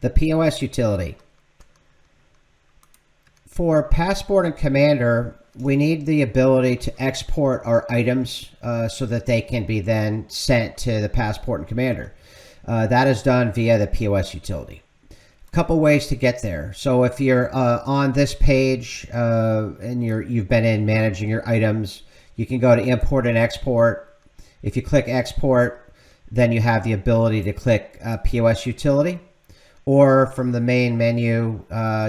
the POS utility. For Passport and Commander, we need the ability to export our items so that they can be then sent to the Passport and Commander. That is done via the POS utility. A couple ways to get there. So if you're on this page and you've been in managing your items, you can go to import and export. If you click export, then you have the ability to click POS utility. Or from the main menu,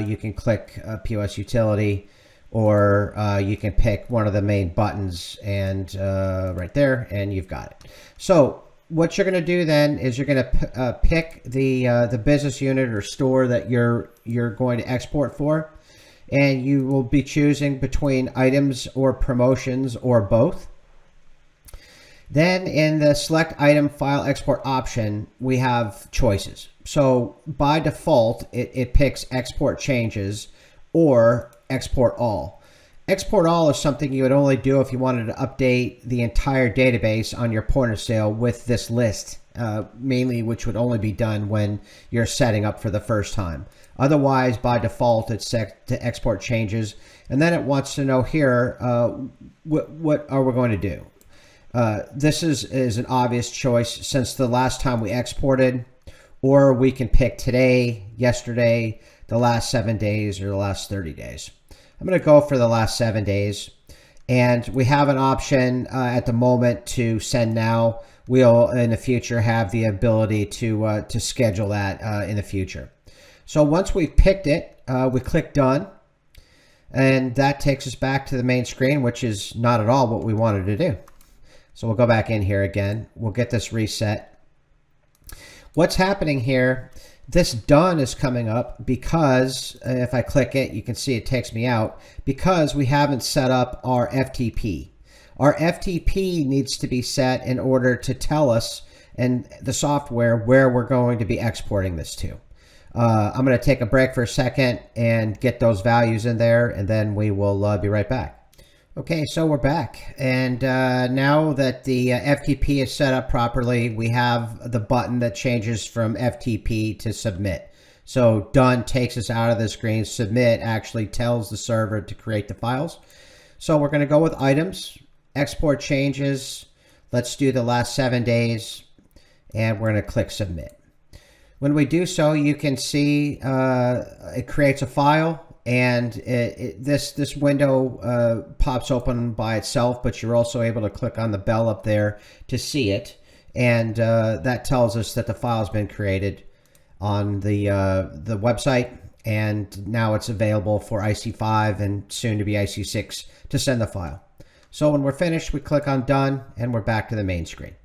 you can click POS utility, or you can pick one of the main buttons and right there, and you've got it. So what you're going to do then is you're going to pick the business unit or store that you're going to export for, and you will be choosing between items or promotions or both. Then in the select item file export option, we have choices. So by default, it picks export changes or export all. Export all is something you would only do if you wanted to update the entire database on your point of sale with this list, mainly, which would only be done when you're setting up for the first time. Otherwise, by default, it's set to export changes. And then it wants to know here, what are we going to do? This is an obvious choice since the last time we exported, or we can pick today, yesterday, the last 7 days, or the last 30 days. I'm going to go for the last 7 days, and we have an option at the moment to send now. We'll in the future have the ability to schedule that in the future. So once we've picked it, we click done, and that takes us back to the main screen, which is not at all what we wanted to do. So we'll go back in here again. We'll get this reset. What's happening here, this done is coming up because if I click it, you can see it takes me out because we haven't set up our FTP. Our FTP needs to be set in order to tell us and the software where we're going to be exporting this to. I'm going to take a break for a second and get those values in there, and then we will be right back. Okay, so we're back, and now that the FTP is set up properly, we have the button that changes from FTP to submit. So done takes us out of the screen. Submit actually tells the server to create the files. So we're going to go with items, export changes. Let's do the last 7 days, and we're going to click submit. When we do so, you can see it creates a file. And this window pops open by itself, but you're also able to click on the bell up there to see it. And that tells us that the file has been created on the website. And now it's available for IC5 and soon to be IC6 to send the file. So when we're finished, we click on done, and we're back to the main screen.